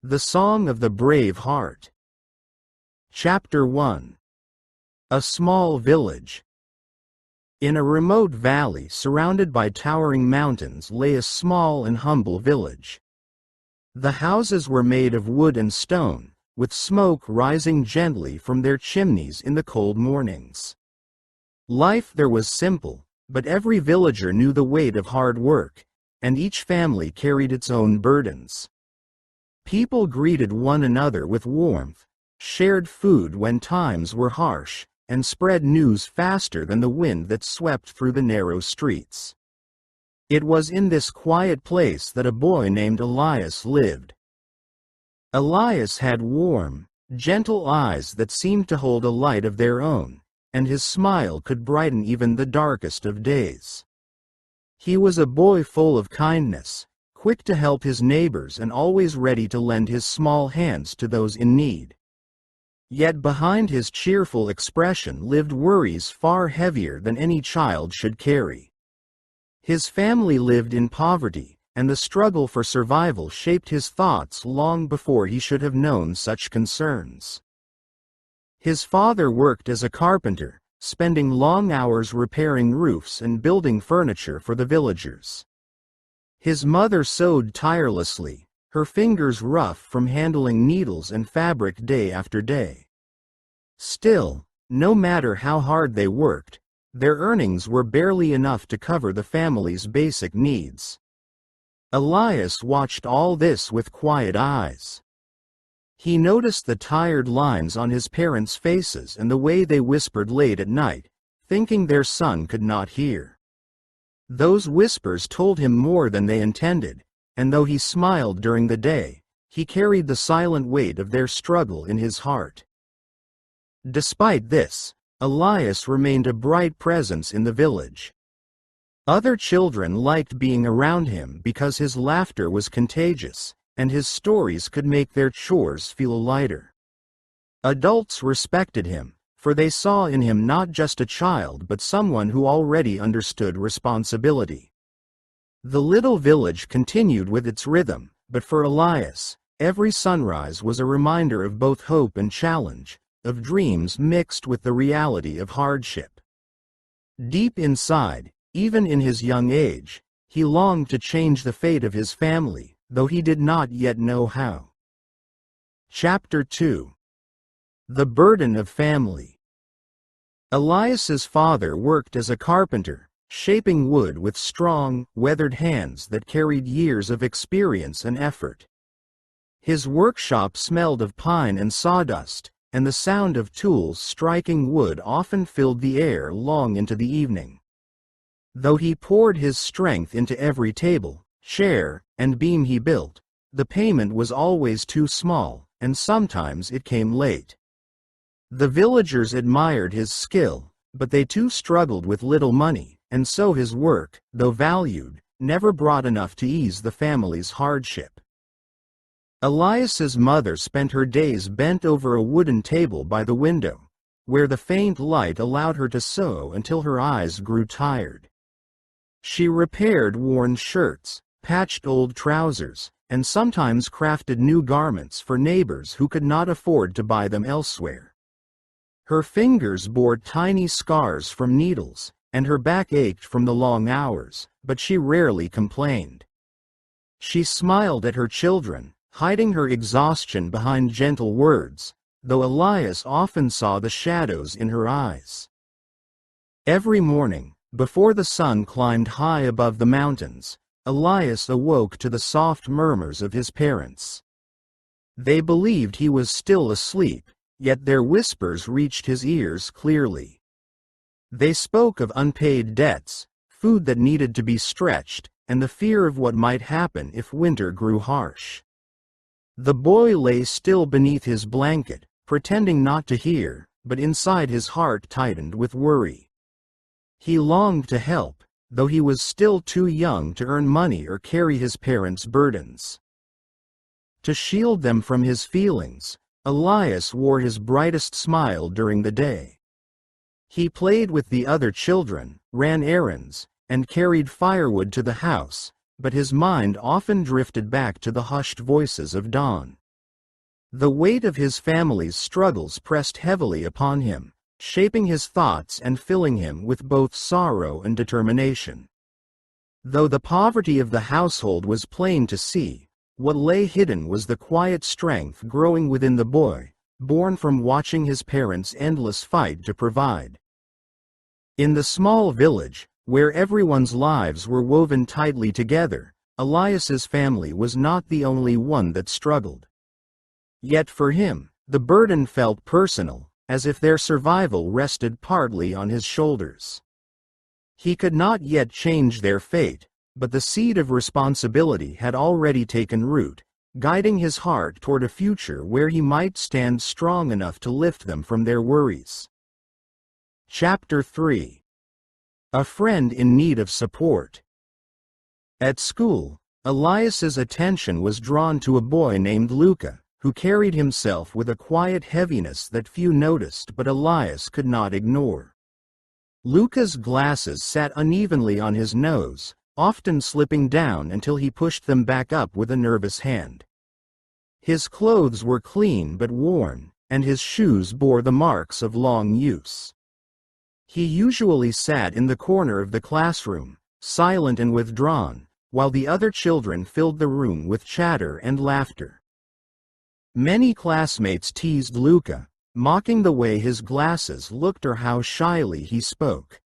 The Song of the Brave Heart. Chapter 1. A Small Village. In a remote valley surrounded by towering mountains lay a small and humble village. The houses were made of wood and stone, with smoke rising gently from their chimneys in the cold mornings. Life there was simple, but every villager knew the weight of hard work, and each family carried its own burdens. People greeted one another with warmth, shared food when times were harsh, and spread news faster than the wind that swept through the narrow streets. It was in this quiet place that a boy named Elias lived. Elias had warm, gentle eyes that seemed to hold a light of their own, and his smile could brighten even the darkest of days. He was a boy full of kindness, quick to help his neighbors and always ready to lend his small hands to those in need. Yet behind his cheerful expression lived worries far heavier than any child should carry. His family lived in poverty, and the struggle for survival shaped his thoughts long before he should have known such concerns. His father worked as a carpenter, spending long hours repairing roofs and building furniture for the villagers. His mother sewed tirelessly, her fingers rough from handling needles and fabric day after day. Still, no matter how hard they worked, their earnings were barely enough to cover the family's basic needs. Elias watched all this with quiet eyes. He noticed the tired lines on his parents' faces and the way they whispered late at night, thinking their son could not hear. Those whispers told him more than they intended, and though he smiled during the day, he carried the silent weight of their struggle in his heart. Despite this, Elias remained a bright presence in the village. Other children liked being around him because his laughter was contagious, and his stories could make their chores feel lighter. Adults respected him, for they saw in him not just a child but someone who already understood responsibility. The little village continued with its rhythm, but for Elias, every sunrise was a reminder of both hope and challenge, of dreams mixed with the reality of hardship. Deep inside, even in his young age, he longed to change the fate of his family, though he did not yet know how. Chapter 2. The Burden of Family. Elias's father worked as a carpenter, shaping wood with strong, weathered hands that carried years of experience and effort. His workshop smelled of pine and sawdust, and the sound of tools striking wood often filled the air long into the evening. Though he poured his strength into every table, chair, and beam he built, the payment was always too small, and sometimes it came late. The villagers admired his skill, but they too struggled with little money, and so his work, though valued, never brought enough to ease the family's hardship. Elias's mother spent her days bent over a wooden table by the window, where the faint light allowed her to sew until her eyes grew tired. She repaired worn shirts, patched old trousers, and sometimes crafted new garments for neighbors who could not afford to buy them elsewhere. Her fingers bore tiny scars from needles, and her back ached from the long hours, but she rarely complained. She smiled at her children, hiding her exhaustion behind gentle words, though Elias often saw the shadows in her eyes. Every morning, before the sun climbed high above the mountains, Elias awoke to the soft murmurs of his parents. They believed he was still asleep, yet their whispers reached his ears clearly. They spoke of unpaid debts, food that needed to be stretched, and the fear of what might happen if winter grew harsh. The boy lay still beneath his blanket, pretending not to hear, but inside his heart tightened with worry. He longed to help, though he was still too young to earn money or carry his parents' burdens. To shield them from his feelings, Elias wore his brightest smile during the day. He played with the other children, ran errands, and carried firewood to the house, but his mind often drifted back to the hushed voices of dawn. The weight of his family's struggles pressed heavily upon him, shaping his thoughts and filling him with both sorrow and determination. Though the poverty of the household was plain to see, what lay hidden was the quiet strength growing within the boy, born from watching his parents' endless fight to provide. In the small village, where everyone's lives were woven tightly together, Elias's family was not the only one that struggled. Yet for him, the burden felt personal, as if their survival rested partly on his shoulders. He could not yet change their fate, but the seed of responsibility had already taken root, guiding his heart toward a future where he might stand strong enough to lift them from their worries. Chapter 3. A friend in need of support. At school, Elias's attention was drawn to a boy named Luca, who carried himself with a quiet heaviness that few noticed but Elias could not ignore. Luca's glasses sat unevenly on his nose, often slipping down until he pushed them back up with a nervous hand. His clothes were clean but worn, and his shoes bore the marks of long use. He usually sat in the corner of the classroom, silent and withdrawn, while the other children filled the room with chatter and laughter. Many classmates teased Luca, mocking the way his glasses looked or how shyly he spoke.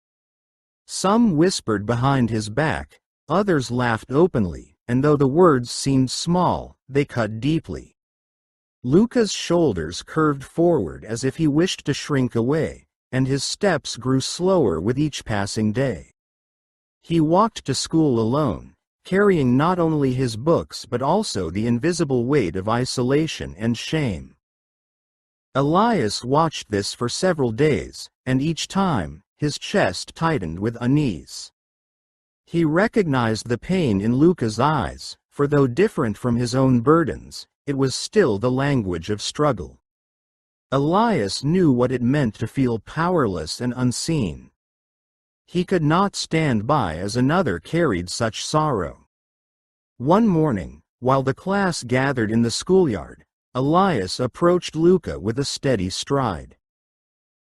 Some whispered behind his back, others laughed openly, and though the words seemed small, they cut deeply. Luca's shoulders curved forward as if he wished to shrink away, and his steps grew slower with each passing day. He walked to school alone, carrying not only his books but also the invisible weight of isolation and shame. Elias watched this for several days, and each time, his chest tightened with unease. He recognized the pain in Luca's eyes, for though different from his own burdens, it was still the language of struggle. Elias knew what it meant to feel powerless and unseen. He could not stand by as another carried such sorrow. One morning, while the class gathered in the schoolyard, Elias approached Luca with a steady stride.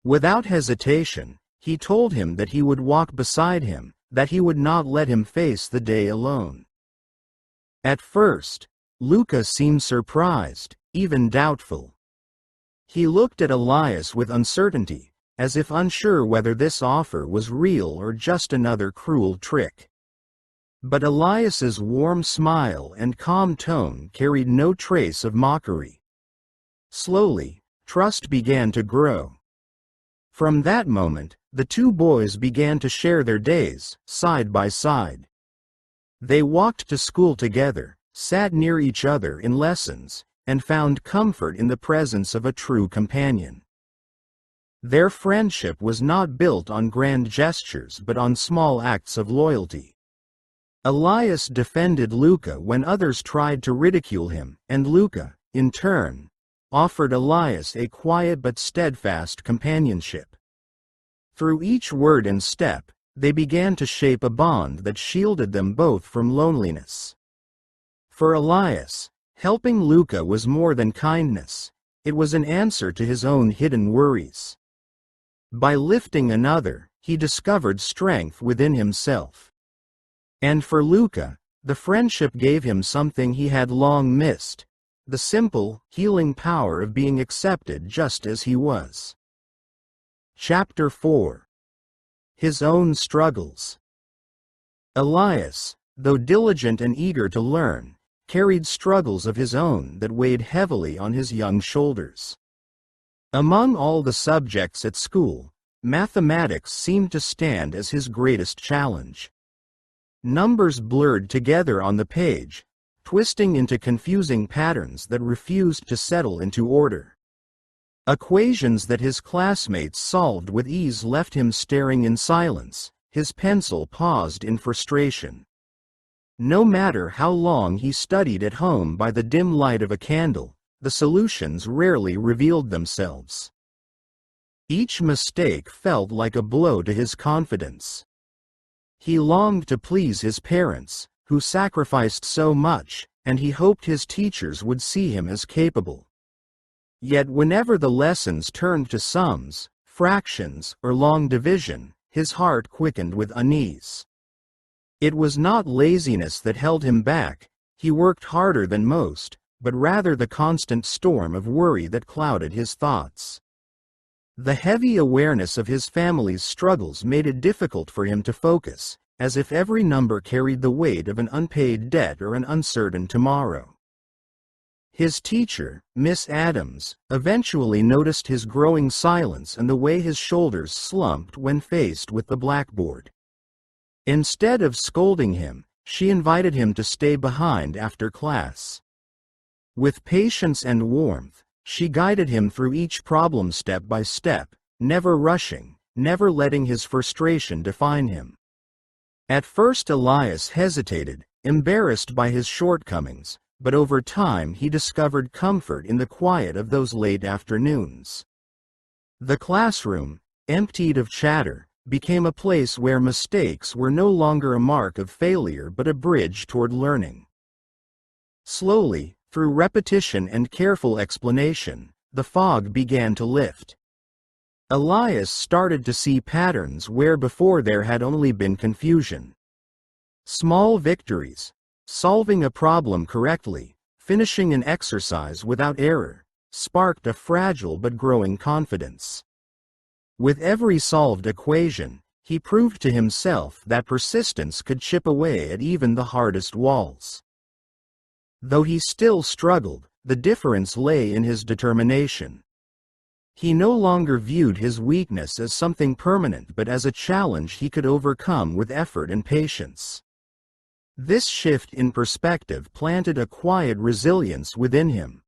Without hesitation, he told him that he would walk beside him, that he would not let him face the day alone. At first, Luca seemed surprised, even doubtful. He looked at Elias with uncertainty, as if unsure whether this offer was real or just another cruel trick. But Elias's warm smile and calm tone carried no trace of mockery. Slowly, trust began to grow. From that moment, the two boys began to share their days, side by side. They walked to school together, sat near each other in lessons, and found comfort in the presence of a true companion. Their friendship was not built on grand gestures but on small acts of loyalty. Elias defended Luca when others tried to ridicule him, and Luca, in turn, offered Elias a quiet but steadfast companionship. Through each word and step, they began to shape a bond that shielded them both from loneliness. For Elias, helping Luca was more than kindness, it was an answer to his own hidden worries. By lifting another, he discovered strength within himself. And for Luca, the friendship gave him something he had long missed, the simple, healing power of being accepted just as he was. Chapter 4. His own struggles. Elias, though diligent and eager to learn, carried struggles of his own that weighed heavily on his young shoulders. Among all the subjects at school, mathematics seemed to stand as his greatest challenge. Numbers blurred together on the page, twisting into confusing patterns that refused to settle into order. Equations that his classmates solved with ease left him staring in silence, his pencil paused in frustration. No matter how long he studied at home by the dim light of a candle, the solutions rarely revealed themselves. Each mistake felt like a blow to his confidence. He longed to please his parents, who sacrificed so much, and he hoped his teachers would see him as capable. Yet whenever the lessons turned to sums, fractions, or long division, his heart quickened with unease. It was not laziness that held him back, he worked harder than most, but rather the constant storm of worry that clouded his thoughts. The heavy awareness of his family's struggles made it difficult for him to focus, as if every number carried the weight of an unpaid debt or an uncertain tomorrow. His teacher, Miss Adams, eventually noticed his growing silence and the way his shoulders slumped when faced with the blackboard. Instead of scolding him, she invited him to stay behind after class. With patience and warmth, she guided him through each problem step by step, never rushing, never letting his frustration define him. At first Elias hesitated, embarrassed by his shortcomings, but over time he discovered comfort in the quiet of those late afternoons. The classroom, emptied of chatter, became a place where mistakes were no longer a mark of failure but a bridge toward learning. Slowly, through repetition and careful explanation, the fog began to lift. Elias started to see patterns where before there had only been confusion. Small victories, solving a problem correctly, finishing an exercise without error, sparked a fragile but growing confidence. With every solved equation, he proved to himself that persistence could chip away at even the hardest walls. Though he still struggled, the difference lay in his determination. He no longer viewed his weakness as something permanent but as a challenge he could overcome with effort and patience. This shift in perspective planted a quiet resilience within him.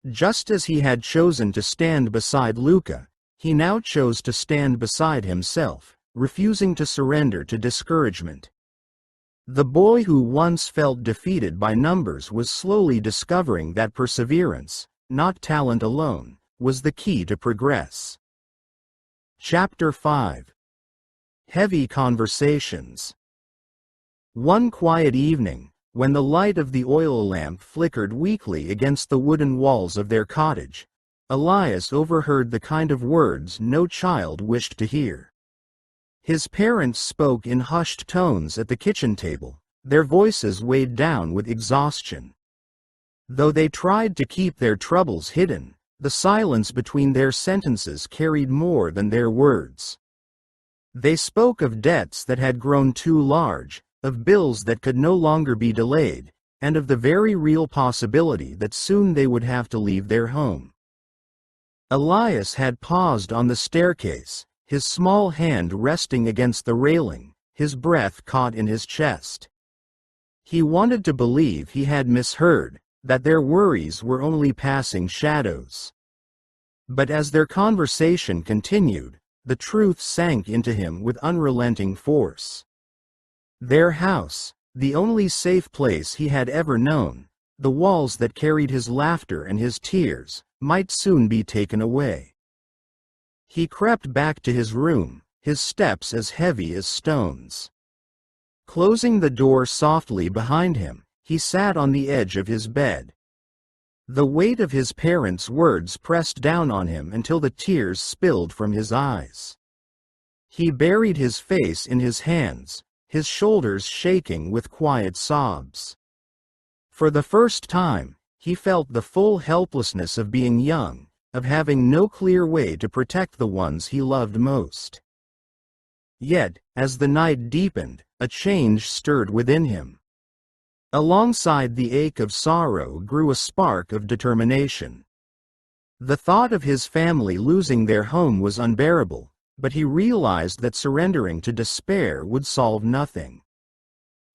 Just as he had chosen to stand beside Luca, he now chose to stand beside himself, refusing to surrender to discouragement. The boy who once felt defeated by numbers was slowly discovering that perseverance, not talent alone, was the key to progress. Chapter 5. Heavy Conversations. One quiet evening, when the light of the oil lamp flickered weakly against the wooden walls of their cottage, Elias overheard the kind of words no child wished to hear. His parents spoke in hushed tones at the kitchen table, their voices weighed down with exhaustion. Though they tried to keep their troubles hidden, the silence between their sentences carried more than their words. They spoke of debts that had grown too large, of bills that could no longer be delayed, and of the very real possibility that soon they would have to leave their home. Elias had paused on the staircase, his small hand resting against the railing, his breath caught in his chest. He wanted to believe he had misheard, that their worries were only passing shadows. But as their conversation continued, the truth sank into him with unrelenting force. Their house, the only safe place he had ever known, the walls that carried his laughter and his tears, might soon be taken away. He crept back to his room, his steps as heavy as stones. Closing the door softly behind him, he sat on the edge of his bed. The weight of his parents' words pressed down on him until the tears spilled from his eyes. He buried his face in his hands, his shoulders shaking with quiet sobs. For the first time, he felt the full helplessness of being young, of having no clear way to protect the ones he loved most. Yet, as the night deepened, a change stirred within him. Alongside the ache of sorrow grew a spark of determination. The thought of his family losing their home was unbearable, but he realized that surrendering to despair would solve nothing.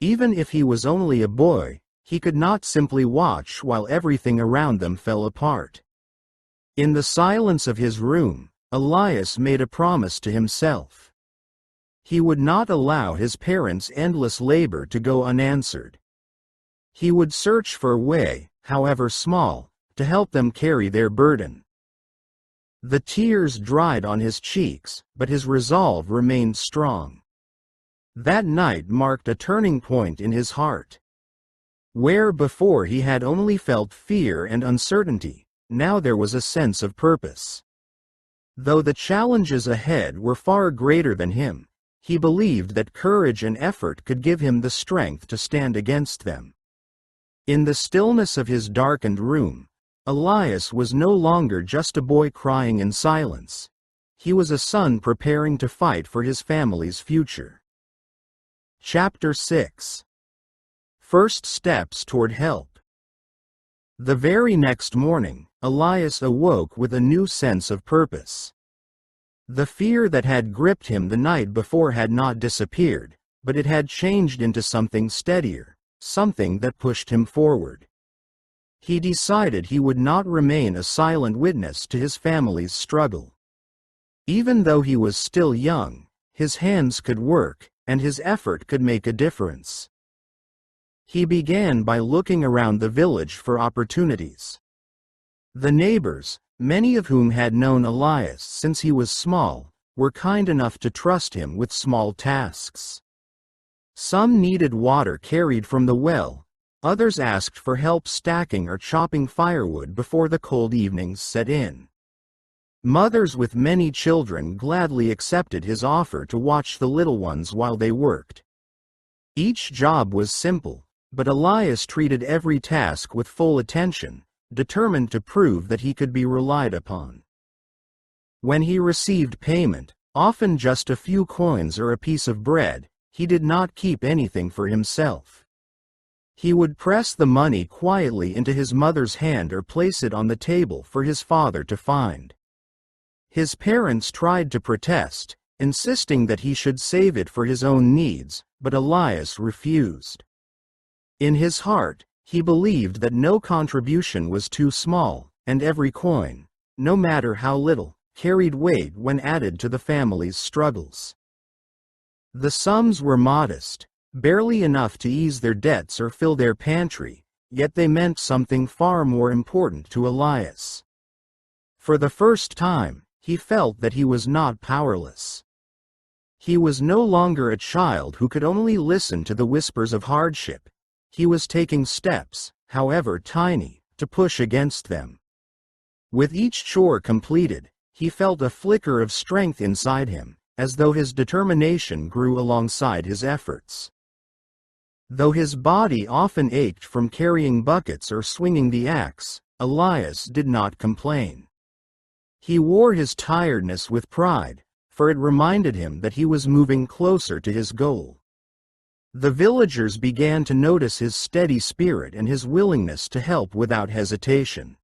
Even if he was only a boy, he could not simply watch while everything around them fell apart. In the silence of his room, Elias made a promise to himself. He would not allow his parents' endless labor to go unanswered. He would search for a way, however small, to help them carry their burden. The tears dried on his cheeks, but his resolve remained strong. That night marked a turning point in his heart. Where before he had only felt fear and uncertainty, now there was a sense of purpose. Though the challenges ahead were far greater than him, he believed that courage and effort could give him the strength to stand against them. In the stillness of his darkened room, Elias was no longer just a boy crying in silence. He was a son preparing to fight for his family's future. Chapter 6. First Steps Toward Help. The very next morning, Elias awoke with a new sense of purpose. The fear that had gripped him the night before had not disappeared, but it had changed into something steadier, something that pushed him forward. He decided he would not remain a silent witness to his family's struggle. Even though he was still young, his hands could work, and his effort could make a difference. He began by looking around the village for opportunities. The neighbors, many of whom had known Elias since he was small, were kind enough to trust him with small tasks. Some needed water carried from the well, others asked for help stacking or chopping firewood before the cold evenings set in. Mothers with many children gladly accepted his offer to watch the little ones while they worked. Each job was simple, but Elias treated every task with full attention, determined to prove that he could be relied upon. When he received payment, often just a few coins or a piece of bread, he did not keep anything for himself. He would press the money quietly into his mother's hand or place it on the table for his father to find. His parents tried to protest, insisting that he should save it for his own needs, but Elias refused. In his heart, he believed that no contribution was too small, and every coin, no matter how little, carried weight when added to the family's struggles. The sums were modest, barely enough to ease their debts or fill their pantry, yet they meant something far more important to Elias. For the first time, he felt that he was not powerless. He was no longer a child who could only listen to the whispers of hardship. He was taking steps, however tiny, to push against them. With each chore completed, he felt a flicker of strength inside him, as though his determination grew alongside his efforts. Though his body often ached from carrying buckets or swinging the axe, Elias did not complain. He wore his tiredness with pride, for it reminded him that he was moving closer to his goal. The villagers began to notice his steady spirit and his willingness to help without hesitation.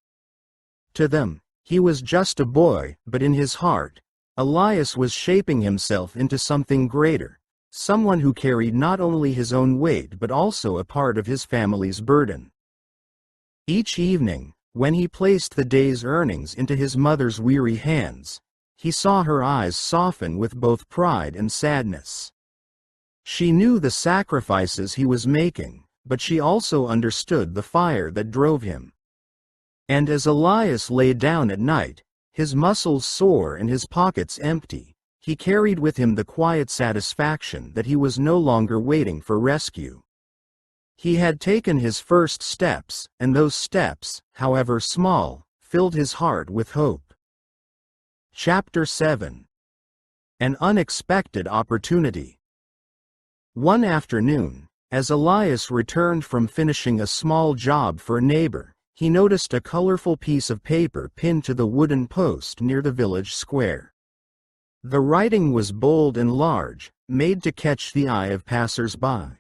To them, he was just a boy, but in his heart, Elias was shaping himself into something greater, someone who carried not only his own weight but also a part of his family's burden. Each evening, when he placed the day's earnings into his mother's weary hands, he saw her eyes soften with both pride and sadness. She knew the sacrifices he was making, but she also understood the fire that drove him. And as Elias lay down at night, his muscles sore and his pockets empty, he carried with him the quiet satisfaction that he was no longer waiting for rescue. He had taken his first steps, and those steps, however small, filled his heart with hope. Chapter 7. An Unexpected Opportunity. One afternoon, as Elias returned from finishing a small job for a neighbor, he noticed a colorful piece of paper pinned to the wooden post near the village square. The writing was bold and large, made to catch the eye of passers-by.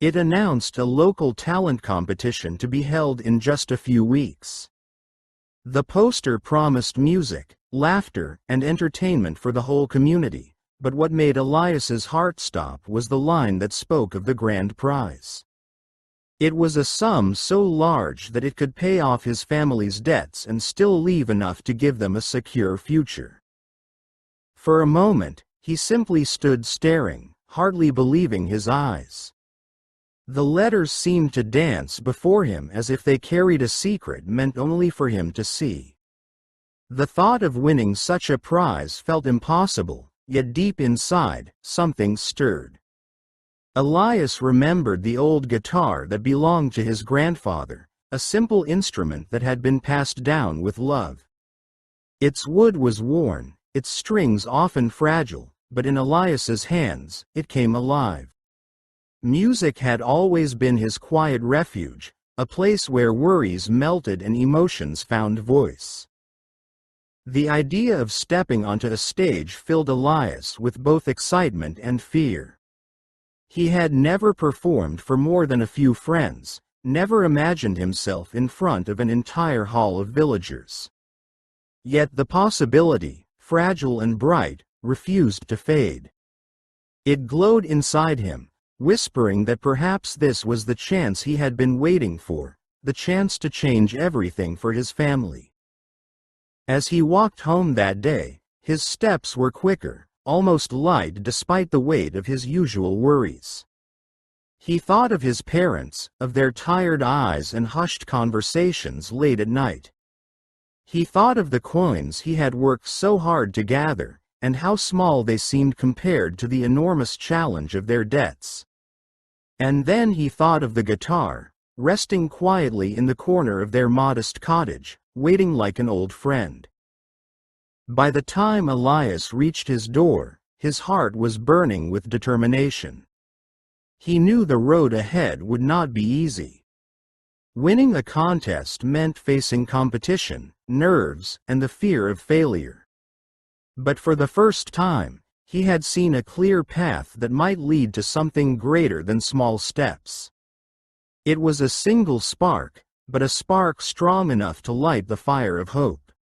It announced a local talent competition to be held in just a few weeks. The poster promised music, laughter, and entertainment for the whole community, but what made Elias's heart stop was the line that spoke of the grand prize. It was a sum so large that it could pay off his family's debts and still leave enough to give them a secure future. For a moment, he simply stood staring, hardly believing his eyes. The letters seemed to dance before him as if they carried a secret meant only for him to see. The thought of winning such a prize felt impossible, yet deep inside, something stirred. Elias remembered the old guitar that belonged to his grandfather, a simple instrument that had been passed down with love. Its wood was worn, its strings often fragile, but in Elias's hands, it came alive. Music had always been his quiet refuge, a place where worries melted and emotions found voice. The idea of stepping onto a stage filled Elias with both excitement and fear. He had never performed for more than a few friends, never imagined himself in front of an entire hall of villagers. Yet the possibility, fragile and bright, refused to fade. It glowed inside him, whispering that perhaps this was the chance he had been waiting for, the chance to change everything for his family. As he walked home that day, his steps were quicker, almost light despite the weight of his usual worries. He thought of his parents, of their tired eyes and hushed conversations late at night. He thought of the coins he had worked so hard to gather, and how small they seemed compared to the enormous challenge of their debts. And then he thought of the guitar, resting quietly in the corner of their modest cottage, waiting like an old friend. By the time Elias reached his door, his heart was burning with determination. He knew the road ahead would not be easy. Winning a contest meant facing competition, nerves, and the fear of failure. But for the first time, he had seen a clear path that might lead to something greater than small steps. It was a single spark, but a spark strong enough to light the fire of hope.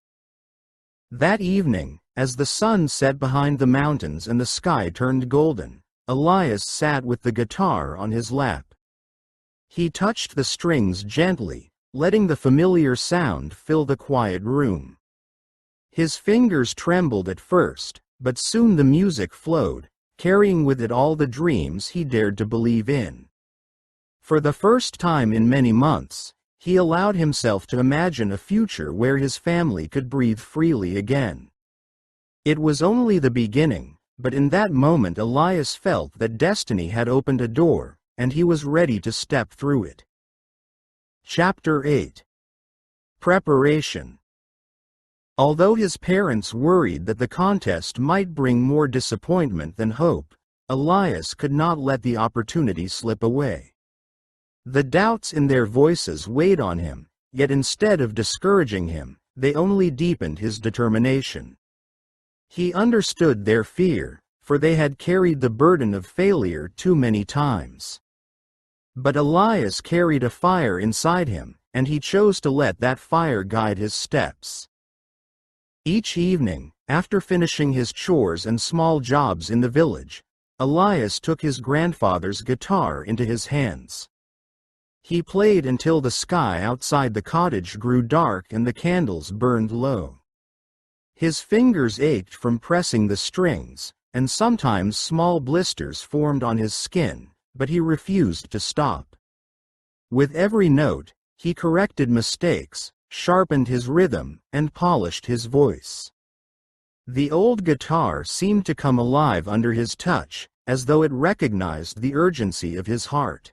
That evening, as the sun set behind the mountains and the sky turned golden, Elias sat with the guitar on his lap. He touched the strings gently, letting the familiar sound fill the quiet room. His fingers trembled at first, but soon the music flowed, carrying with it all the dreams he dared to believe in. For the first time in many months, he allowed himself to imagine a future where his family could breathe freely again. It was only the beginning, but in that moment Elias felt that destiny had opened a door, and he was ready to step through it. Chapter 8. Preparation. Although his parents worried that the contest might bring more disappointment than hope, Elias could not let the opportunity slip away. The doubts in their voices weighed on him, yet instead of discouraging him, they only deepened his determination. He understood their fear, for they had carried the burden of failure too many times. But Elias carried a fire inside him, and he chose to let that fire guide his steps. Each evening, after finishing his chores and small jobs in the village, Elias took his grandfather's guitar into his hands. He played until the sky outside the cottage grew dark and the candles burned low. His fingers ached from pressing the strings, and sometimes small blisters formed on his skin, but he refused to stop. With every note, he corrected mistakes, sharpened his rhythm, and polished his voice. The old guitar seemed to come alive under his touch, as though it recognized the urgency of his heart.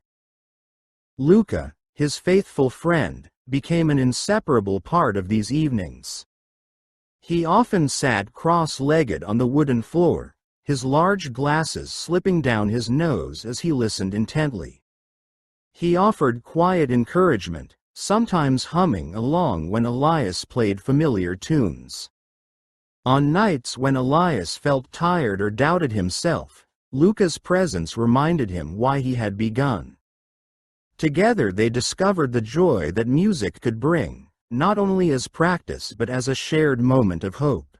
Luca, his faithful friend, became an inseparable part of these evenings. He often sat cross-legged on the wooden floor, his large glasses slipping down his nose as he listened intently. He offered quiet encouragement, sometimes humming along when Elias played familiar tunes. On nights when Elias felt tired or doubted himself, Luca's presence reminded him why he had begun. Together they discovered the joy that music could bring, not only as practice but as a shared moment of hope.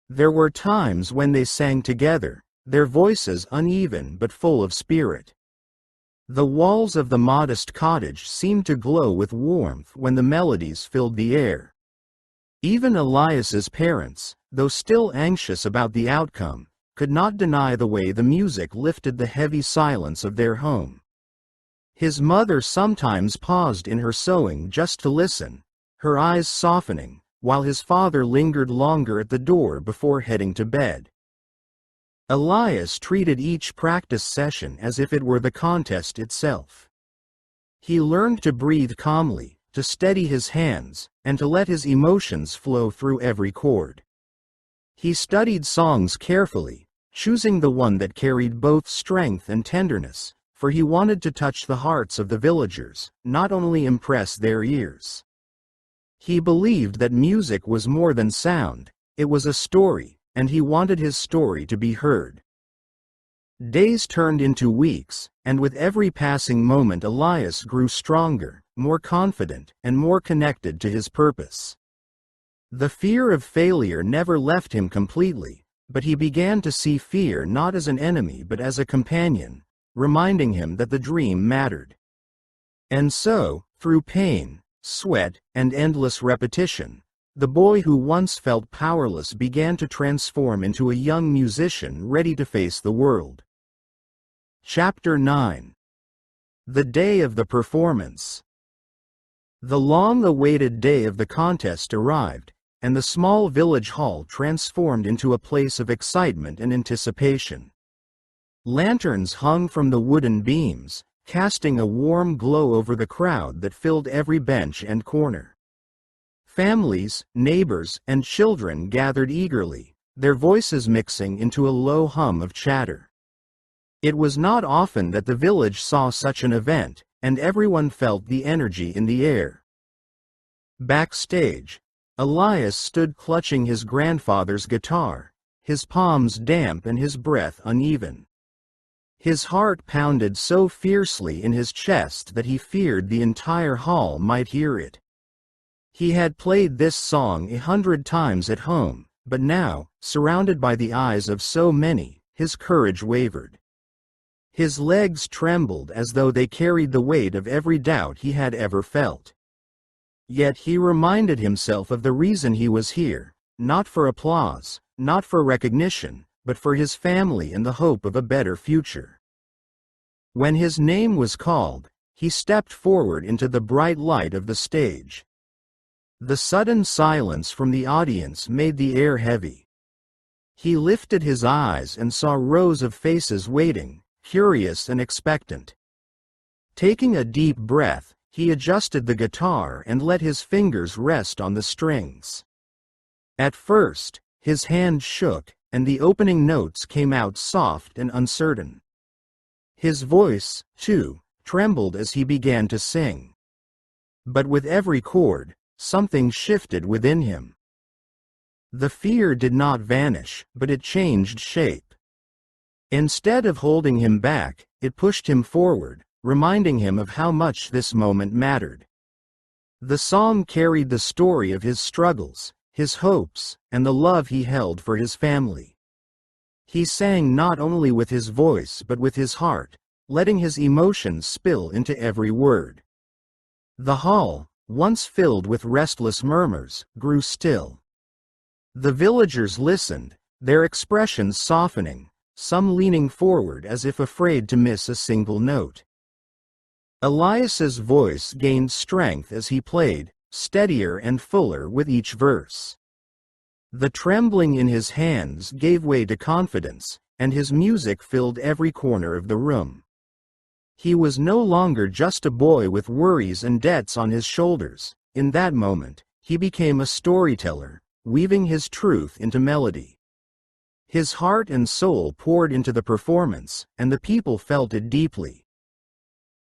There were times when they sang together, their voices uneven but full of spirit. The walls of the modest cottage seemed to glow with warmth when the melodies filled the air. Even Elias's parents, though still anxious about the outcome, could not deny the way the music lifted the heavy silence of their home. His mother sometimes paused in her sewing just to listen, her eyes softening, while his father lingered longer at the door before heading to bed. Elias treated each practice session as if it were the contest itself. He learned to breathe calmly, to steady his hands, and to let his emotions flow through every chord. He studied songs carefully, choosing the one that carried both strength and tenderness, for he wanted to touch the hearts of the villagers, not only impress their ears. He believed that music was more than sound, it was a story, and he wanted his story to be heard. Days turned into weeks, and with every passing moment Elias grew stronger, more confident, and more connected to his purpose. The fear of failure never left him completely, but he began to see fear not as an enemy but as a companion, reminding him that the dream mattered. And so, through pain, sweat, and endless repetition, the boy who once felt powerless began to transform into a young musician ready to face the world. Chapter 9. The Day of the Performance. The long-awaited day of the contest arrived, and the small village hall transformed into a place of excitement and anticipation. Lanterns hung from the wooden beams, casting a warm glow over the crowd that filled every bench and corner. Families, neighbors, and children gathered eagerly, their voices mixing into a low hum of chatter. It was not often that the village saw such an event, and everyone felt the energy in the air. Backstage, Elias stood clutching his grandfather's guitar, his palms damp and his breath uneven. His heart pounded so fiercely in his chest that he feared the entire hall might hear it. He had played this song 100 times at home, but now, surrounded by the eyes of so many, his courage wavered. His legs trembled as though they carried the weight of every doubt he had ever felt. Yet he reminded himself of the reason he was here, not for applause, not for recognition, but for his family and the hope of a better future. When his name was called, he stepped forward into the bright light of the stage. The sudden silence from the audience made the air heavy. He lifted his eyes and saw rows of faces waiting, curious and expectant. Taking a deep breath, he adjusted the guitar and let his fingers rest on the strings. At first, his hand shook, and the opening notes came out soft and uncertain. His voice, too, trembled as he began to sing. But with every chord, something shifted within him. The fear did not vanish, but it changed shape. Instead of holding him back, it pushed him forward, reminding him of how much this moment mattered. The song carried the story of his struggles, his hopes, and the love he held for his family. He sang not only with his voice but with his heart, letting his emotions spill into every word. The hall, once filled with restless murmurs, grew still. The villagers listened, their expressions softening, some leaning forward as if afraid to miss a single note. Elias's voice gained strength as he played, steadier and fuller with each verse. The trembling in his hands gave way to confidence, and his music filled every corner of the room. He was no longer just a boy with worries and debts on his shoulders. In that moment, he became a storyteller, weaving his truth into melody. His heart and soul poured into the performance, and the people felt it deeply.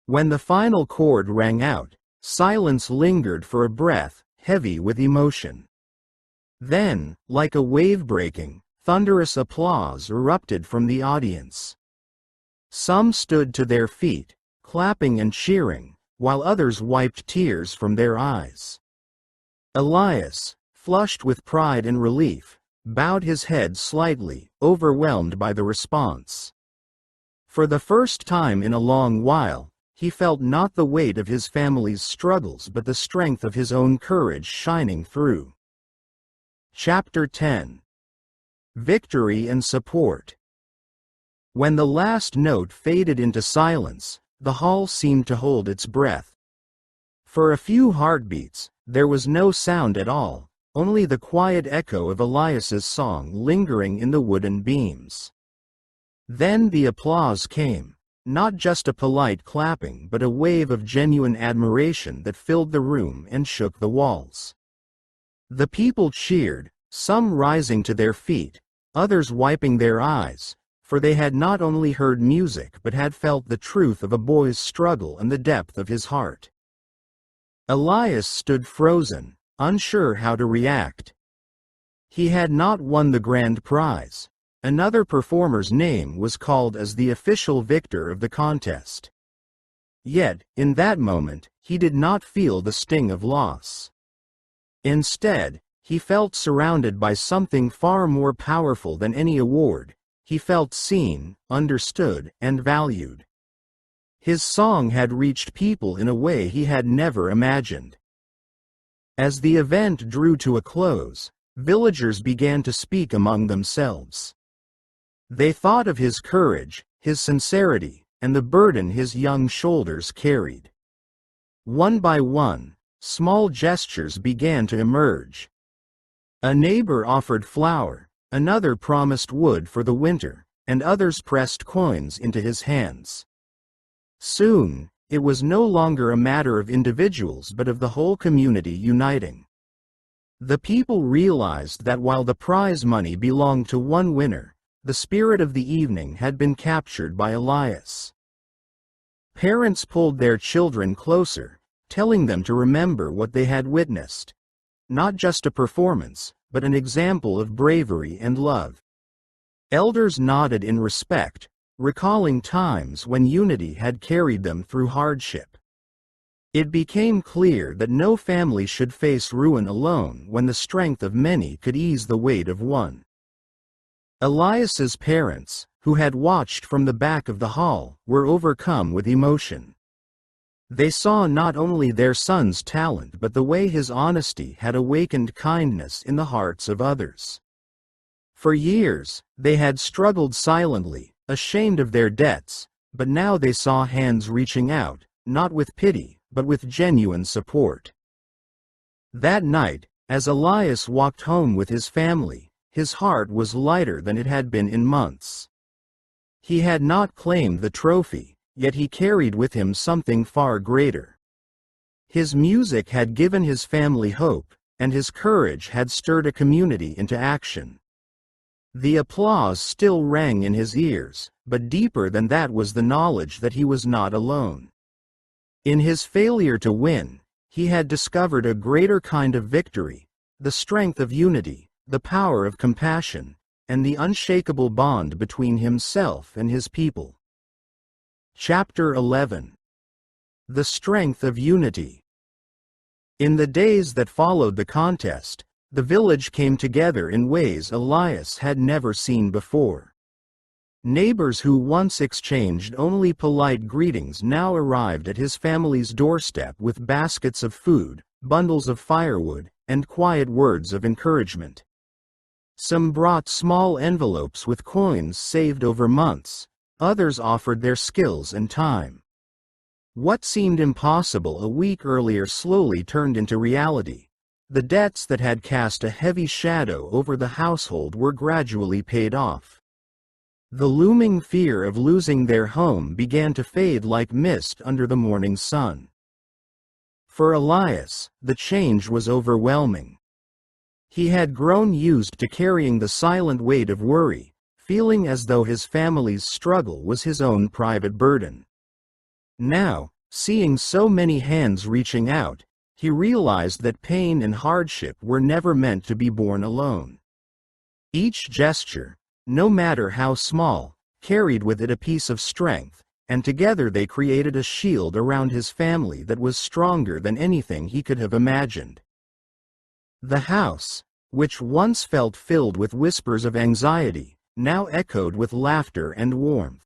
When the final chord rang out, silence lingered for a breath, heavy with emotion. Then, like a wave breaking, thunderous applause erupted from the audience. Some stood to their feet, clapping and cheering, while others wiped tears from their eyes. Elias, flushed with pride and relief, bowed his head slightly, overwhelmed by the response. For the first time in a long while, he felt not the weight of his family's struggles but the strength of his own courage shining through. Chapter 10. Victory and Support. When the last note faded into silence, the hall seemed to hold its breath. For a few heartbeats, there was no sound at all, only the quiet echo of Elias's song lingering in the wooden beams. Then the applause came, not just a polite clapping but a wave of genuine admiration that filled the room and shook the walls. The people cheered, some rising to their feet, others wiping their eyes, for they had not only heard music but had felt the truth of a boy's struggle and the depth of his heart. Elias stood frozen, unsure how to react. He had not won the grand prize. Another performer's name was called as the official victor of the contest. Yet, in that moment, he did not feel the sting of loss. Instead, he felt surrounded by something far more powerful than any award. He felt seen, understood, and valued. His song had reached people in a way he had never imagined. As the event drew to a close, villagers began to speak among themselves. They thought of his courage, his sincerity, and the burden his young shoulders carried. One by one, small gestures began to emerge. A neighbor offered flour, another promised wood for the winter, and others pressed coins into his hands. Soon, it was no longer a matter of individuals but of the whole community uniting. The people realized that while the prize money belonged to one winner, the spirit of the evening had been captured by Elias. Parents pulled their children closer, telling them to remember what they had witnessed. Not just a performance, but an example of bravery and love. Elders nodded in respect, recalling times when unity had carried them through hardship. It became clear that no family should face ruin alone when the strength of many could ease the weight of one. Elias's parents, who had watched from the back of the hall, were overcome with emotion. They saw not only their son's talent but the way his honesty had awakened kindness in the hearts of others. For years, they had struggled silently, ashamed of their debts, but now they saw hands reaching out, not with pity, but with genuine support. That night, as Elias walked home with his family, his heart was lighter than it had been in months. He had not claimed the trophy, yet he carried with him something far greater. His music had given his family hope, and his courage had stirred a community into action. The applause still rang in his ears, but deeper than that was the knowledge that he was not alone. In his failure to win, he had discovered a greater kind of victory, the strength of unity, the power of compassion, and the unshakable bond between himself and his people. Chapter 11. The Strength of Unity. In the days that followed the contest, the village came together in ways Elias had never seen before. Neighbors who once exchanged only polite greetings now arrived at his family's doorstep with baskets of food, bundles of firewood, and quiet words of encouragement. Some brought small envelopes with coins saved over months, others offered their skills and time. What seemed impossible a week earlier slowly turned into reality. The debts that had cast a heavy shadow over the household were gradually paid off. The looming fear of losing their home began to fade like mist under the morning sun. For Elias, the change was overwhelming. He had grown used to carrying the silent weight of worry, feeling as though his family's struggle was his own private burden. Now, seeing so many hands reaching out, he realized that pain and hardship were never meant to be borne alone. Each gesture, no matter how small, carried with it a piece of strength, and together they created a shield around his family that was stronger than anything he could have imagined. The house, which once felt filled with whispers of anxiety, now echoed with laughter and warmth.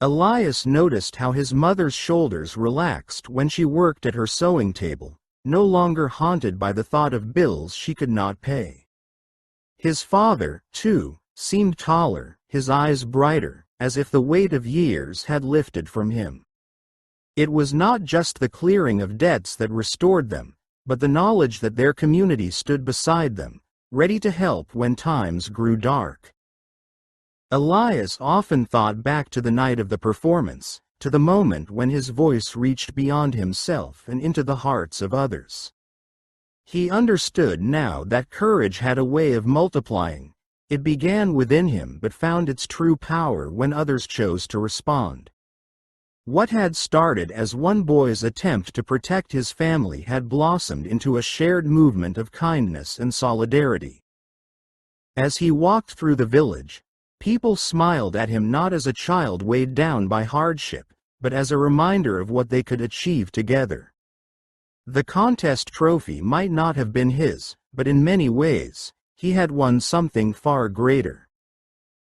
Elias noticed how his mother's shoulders relaxed when she worked at her sewing table, no longer haunted by the thought of bills she could not pay. His father, too, seemed taller, his eyes brighter, as if the weight of years had lifted from him. It was not just the clearing of debts that restored them, but the knowledge that their community stood beside them, ready to help when times grew dark. Elias often thought back to the night of the performance, to the moment when his voice reached beyond himself and into the hearts of others. He understood now that courage had a way of multiplying. It began within him but found its true power when others chose to respond. What had started as one boy's attempt to protect his family had blossomed into a shared movement of kindness and solidarity. As he walked through the village, people smiled at him not as a child weighed down by hardship, but as a reminder of what they could achieve together. The contest trophy might not have been his, but in many ways, he had won something far greater.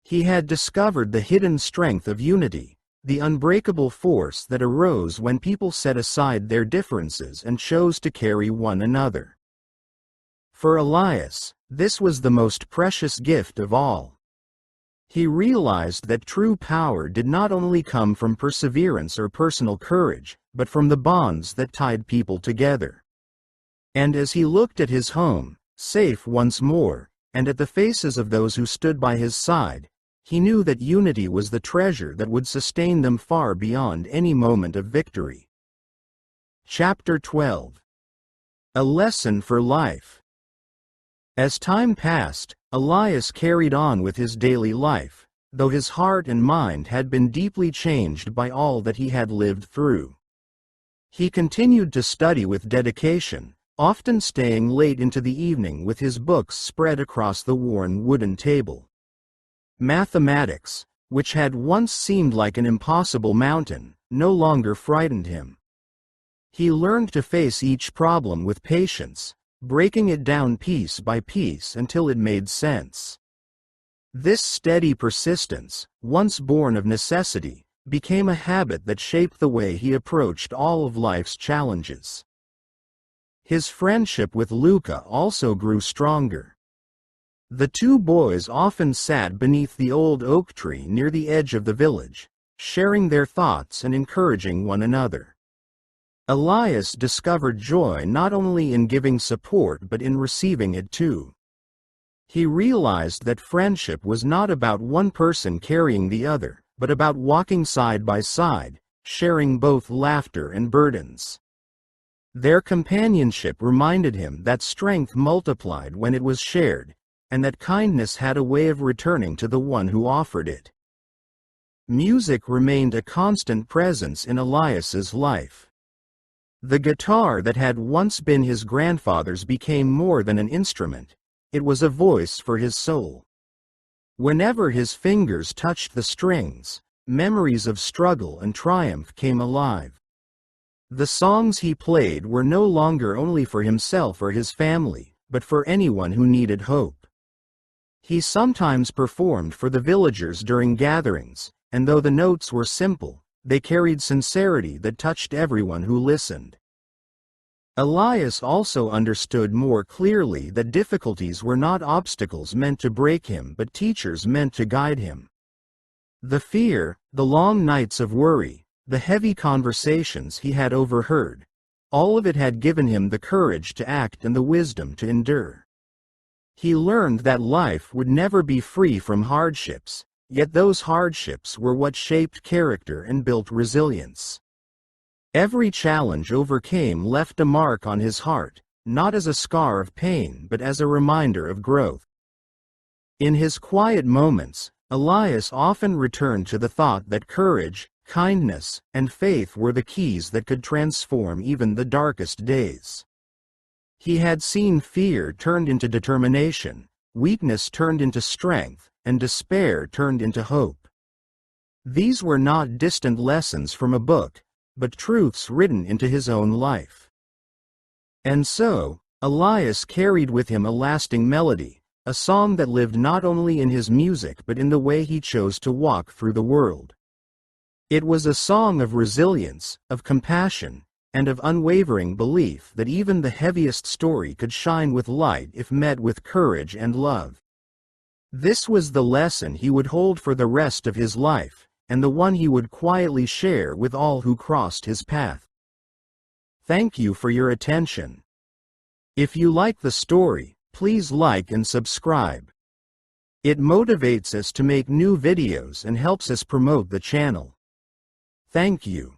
He had discovered the hidden strength of unity, the unbreakable force that arose when people set aside their differences and chose to carry one another. For Elias, this was the most precious gift of all. He realized that true power did not only come from perseverance or personal courage, but from the bonds that tied people together. And as he looked at his home, safe once more, and at the faces of those who stood by his side, he knew that unity was the treasure that would sustain them far beyond any moment of victory. Chapter 12. A Lesson for Life. As time passed, Elias carried on with his daily life, though his heart and mind had been deeply changed by all that he had lived through. He continued to study with dedication, often staying late into the evening with his books spread across the worn wooden table. Mathematics, which had once seemed like an impossible mountain, no longer frightened him. He learned to face each problem with patience, breaking it down piece by piece until it made sense. This steady persistence, once born of necessity, became a habit that shaped the way he approached all of life's challenges. His friendship with Luca also grew stronger. The two boys often sat beneath the old oak tree near the edge of the village, sharing their thoughts and encouraging one another. Elias discovered joy not only in giving support but in receiving it too. He realized that friendship was not about one person carrying the other, but about walking side by side, sharing both laughter and burdens. Their companionship reminded him that strength multiplied when it was shared, and that kindness had a way of returning to the one who offered it. Music remained a constant presence in Elias's life. The guitar that had once been his grandfather's became more than an instrument. It was a voice for his soul. Whenever his fingers touched the strings, memories of struggle and triumph came alive. The songs he played were no longer only for himself or his family, but for anyone who needed hope. He sometimes performed for the villagers during gatherings, and though the notes were simple, they carried sincerity that touched everyone who listened. Elias also understood more clearly that difficulties were not obstacles meant to break him but teachers meant to guide him. The fear, the long nights of worry, the heavy conversations he had overheard, all of it had given him the courage to act and the wisdom to endure. He learned that life would never be free from hardships, yet those hardships were what shaped character and built resilience. Every challenge overcame left a mark on his heart, not as a scar of pain but as a reminder of growth. In his quiet moments, Elias often returned to the thought that courage, kindness, and faith were the keys that could transform even the darkest days. He had seen fear turned into determination, weakness turned into strength, and despair turned into hope. These were not distant lessons from a book, but truths written into his own life. And so, Elias carried with him a lasting melody, a song that lived not only in his music but in the way he chose to walk through the world. It was a song of resilience, of compassion, and of unwavering belief that even the heaviest story could shine with light if met with courage and love. This was the lesson he would hold for the rest of his life, and the one he would quietly share with all who crossed his path. Thank you for your attention. If you like the story, please like and subscribe. It motivates us to make new videos and helps us promote the channel. Thank you.